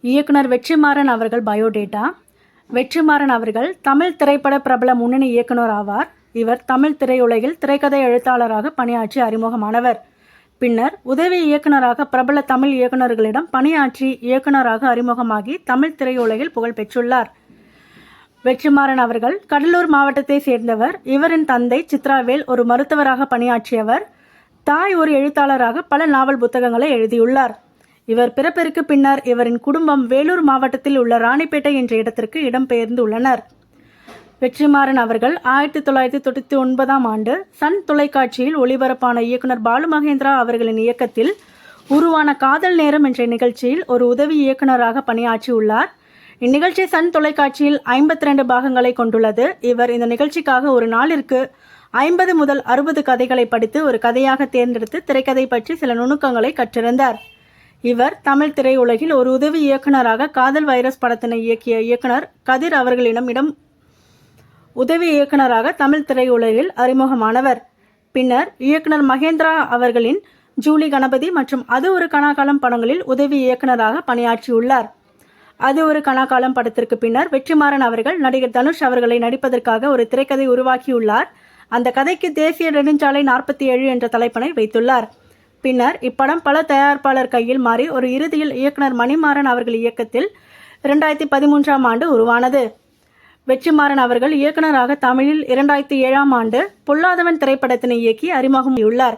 இயக்குனர் வெற்றிமாறன் அவர்கள் பயோடேட்டா. வெற்றிமாறன் அவர்கள் தமிழ் திரைப்பட பிரபல முன்னணி இயக்குனர் ஆவார். இவர் தமிழ் திரையுலகில் திரைக்கதை எழுத்தாளராக பணியாற்றி அறிமுகமானவர். பின்னர் உதவி இயக்குனராக பிரபல தமிழ் இயக்குநர்களிடம் பணியாற்றி இயக்குனராக அறிமுகமாகி தமிழ் திரையுலகில் புகழ் பெற்றுள்ளார். வெற்றிமாறன் அவர்கள் கடலூர் மாவட்டத்தை சேர்ந்தவர். இவரின் தந்தை சித்ராவேல் ஒரு மருத்துவராக பணியாற்றியவர். தாய் ஒரு எழுத்தாளராக பல நாவல் புத்தகங்களை எழுதியுள்ளார். இவர் பிறப்பிற்கு பின்னர் இவரின் குடும்பம் வேலூர் மாவட்டத்தில் உள்ள ராணிப்பேட்டை என்ற இடத்திற்கு இடம்பெயர்ந்து உள்ளனர். வெற்றிமாறன் அவர்கள் 1999ஆம் ஆண்டு சன் தொலைக்காட்சியில் ஒளிபரப்பான இயக்குனர் பாலு மகேந்திரா அவர்களின் இயக்கத்தில் உருவான காதல் நேரம் என்ற நிகழ்ச்சியில் ஒரு உதவி இயக்குனராக பணியாற்றியுள்ளார். இந்நிகழ்ச்சி சன் தொலைக்காட்சியில் 52 பாகங்களை கொண்டுள்ளது. இவர் இந்த நிகழ்ச்சிக்காக ஒரு நாளிற்கு 50 முதல் 60 கதைகளை படித்து ஒரு கதையாக தேர்ந்தெடுத்து திரைக்கதை பற்றி சில நுணுக்கங்களை கற்றிருந்தார். இவர் தமிழ் திரையுலகில் ஒரு உதவி இயக்குனராக காதல் வைரஸ் படத்தினை இயக்கிய இயக்குனர் கதிர் அவர்களிடம் உதவி இயக்குனராக தமிழ் திரையுலகில் அறிமுகமானவர். பின்னர் இயக்குனர் மகேந்திரா அவர்களின் ஜூலி கணபதி மற்றும் அது ஒரு கனாகாலம் படங்களில் உதவி இயக்குனராக பணியாற்றியுள்ளார். அது ஒரு கனாகாலம் படத்திற்கு பின்னர் வெற்றிமாறன் அவர்கள் நடிகர் தனுஷ் அவர்களை நடிப்பதற்காக ஒரு திரைக்கதை உருவாக்கியுள்ளார். அந்த கதைக்கு தேசிய நெடுஞ்சாலை 47 என்ற தலைப்பினை வைத்துள்ளார். பின்னர் இப்படம் பல தயாரிப்பாளர் கையில் மாறி ஒரு இறுதியில் இயக்குனர் மணிமாறன் அவர்கள் இயக்கத்தில் 2013ஆம் ஆண்டு உருவானது. வெற்றிமாறன் அவர்கள் இயக்குனராக தமிழில் 2007ஆம் ஆண்டு பொல்லாதவன் திரைப்படத்தினை இயக்கி அறிமுகமாகியுள்ளார்.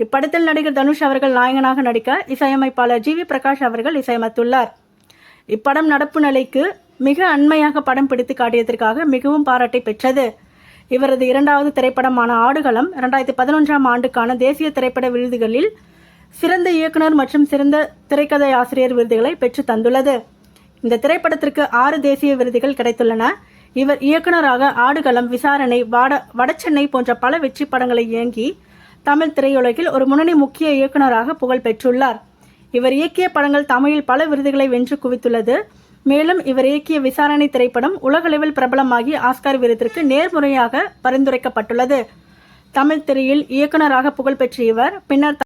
இப்படத்தில் நடிகர் தனுஷ் அவர்கள் நாயகனாக நடிக்க இசையமைப்பாளர் ஜி.வி. பிரகாஷ் அவர்கள் இசையமைத்துள்ளார். இப்படம் நடப்பு நிலைக்கு மிக அண்மையாக படம் பிடித்து காட்டியதற்காக மிகவும் பாராட்டை பெற்றது. இவரது இரண்டாவது திரைப்படமான ஆடுகளம் 2011ஆம் ஆண்டுக்கான தேசிய திரைப்பட விருதுகளில் சிறந்த இயக்குனர் மற்றும் சிறந்த திரைக்கதை ஆசிரியர் விருதுகளை பெற்று தந்துள்ளது. இந்த திரைப்படத்திற்கு 6 தேசிய விருதுகள் கிடைத்துள்ளன. இவர் இயக்குனராக ஆடுகளம், விசாரணை, வடசென்னை போன்ற பல வெற்றி படங்களை இயங்கி தமிழ் திரையுலகில் ஒரு முன்னணி முக்கிய இயக்குனராக புகழ் பெற்றுள்ளார். இவர் இயக்கிய படங்கள் தமிழில் பல விருதுகளை வென்று குவித்துள்ளது. மேலும் இவர் இயக்கிய விசாரணை திரைப்படம் உலகளவில் பிரபலமாகி ஆஸ்கார் விருதிற்கு நேர்முறையாக பரிந்துரைக்கப்பட்டுள்ளது. தமிழ் திரையில் இயக்குனராக புகழ் பெற்ற இவர் பின்னர்